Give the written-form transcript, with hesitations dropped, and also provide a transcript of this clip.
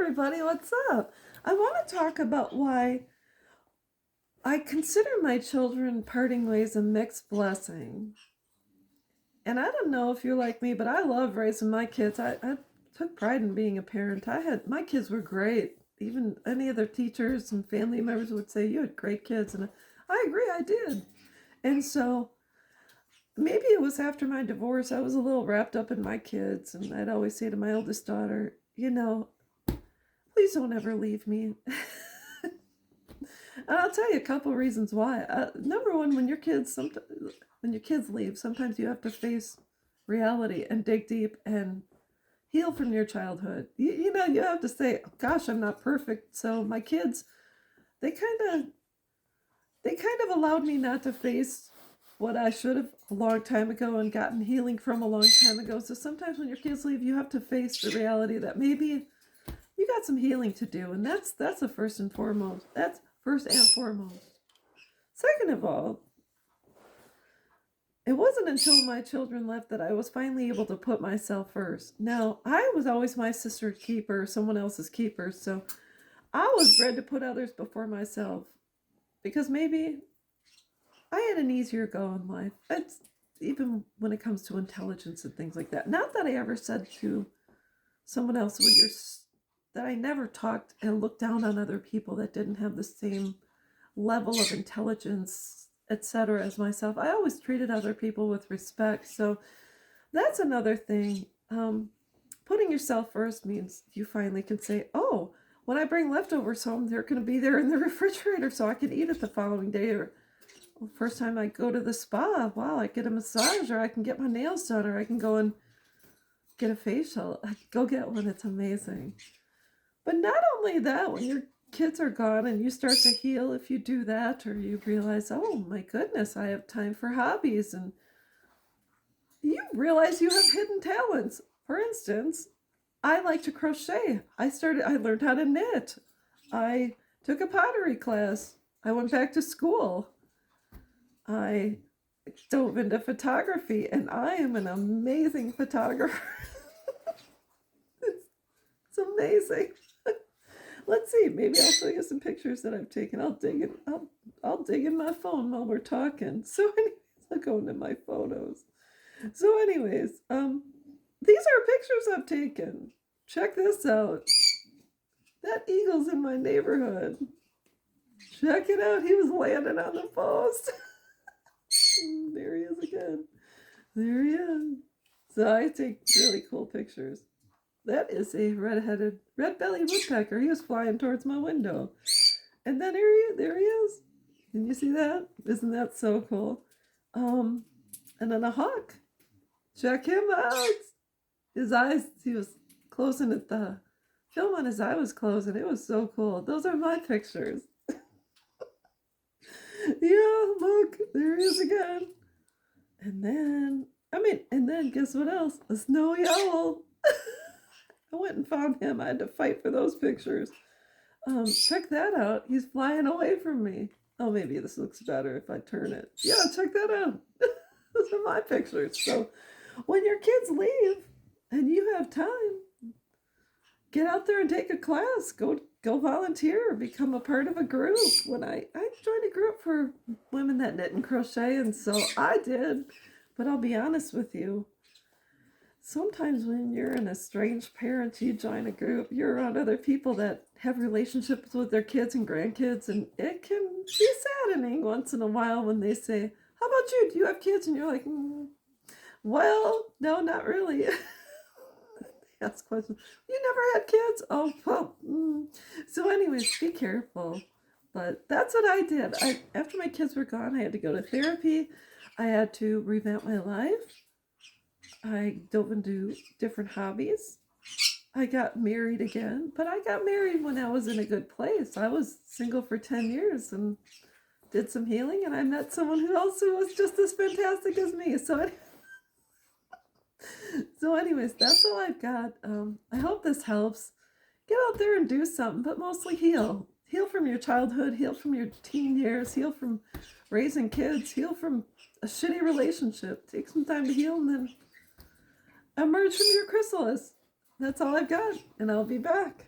everybody, what's up? I want to talk about why I consider my children parting ways a mixed blessing. And I don't know if you're like me, but I love raising my kids. I took pride in being a parent. My kids were great. Even any other teachers and family members would say, you had great kids. And I agree, I did. And so maybe it was after my divorce, I was a little wrapped up in my kids. And I'd always say to my oldest daughter, please don't ever leave me. And I'll tell you a couple reasons why. Number one, when your kids leave, sometimes you have to face reality and dig deep and heal from your childhood. You have to say, "Gosh, I'm not perfect." So my kids, they kind of allowed me not to face what I should have a long time ago and gotten healing from a long time ago. So sometimes when your kids leave, you have to face the reality that maybe you got some healing to do, and that's the first and foremost. That's first and foremost. Second of all, it wasn't until my children left that I was finally able to put myself first. Now, I was always my sister's keeper, someone else's keeper, so I was bred to put others before myself because maybe I had an easier go in life. It's even when it comes to intelligence and things like that. Not that I ever said to someone else, well, that I never talked and looked down on other people that didn't have the same level of intelligence, etc., as myself. I always treated other people with respect. So that's another thing. Putting yourself first means you finally can say, oh, when I bring leftovers home, they're going to be there in the refrigerator so I can eat it the following day. Or first time I go to the spa, wow, I get a massage, or I can get my nails done, or I can go and get a facial. I go get one. It's amazing. But not only that, when your kids are gone and you start to heal, if you do that, or you realize, oh my goodness, I have time for hobbies, and you realize you have hidden talents. For instance, I like to crochet. I learned how to knit. I took a pottery class. I went back to school. I dove into photography, and I am an amazing photographer. It's amazing. Let's see. Maybe I'll show you some pictures that I've taken. I'll dig in my phone while we're talking. So anyways, I'll go into my photos. So anyways, these are pictures I've taken. Check this out. That eagle's in my neighborhood. Check it out. He was landing on the post. There he is again. There he is. So I take really cool pictures. That is a red-bellied woodpecker. He was flying towards my window. And then there he is. Can you see that? Isn't that so cool? And then a hawk. Check him out. His eyes, he was closing at the film on his eye was closing. It was so cool. Those are my pictures. Yeah, look, there he is again. And then guess what else? A snowy owl. I went and found him. I had to fight for those pictures. Check that out. He's flying away from me. Oh, maybe this looks better if I turn it. Yeah, check that out. Those are my pictures. So when your kids leave and you have time, get out there and take a class. Go volunteer, become a part of a group. When I joined a group for women that knit and crochet, and so I did. But I'll be honest with you, sometimes when you're an estranged parent, you join a group, you're around other people that have relationships with their kids and grandkids, and it can be saddening once in a while when they say, how about you? Do you have kids? And you're like, well, no, not really. They ask questions. You never had kids? Oh, well. So anyways, be careful. But that's what I did. After my kids were gone, I had to go to therapy. I had to revamp my life. I dove into different hobbies. I got married again, but I got married when I was in a good place. I was single for 10 years and did some healing, and I met someone who also was just as fantastic as me. So anyways, that's all I've got. I hope this helps. Get out there and do something, but mostly heal. Heal from your childhood, heal from your teen years, heal from raising kids, heal from a shitty relationship. Take some time to heal and then emerge from your chrysalis. That's all I've got, and I'll be back.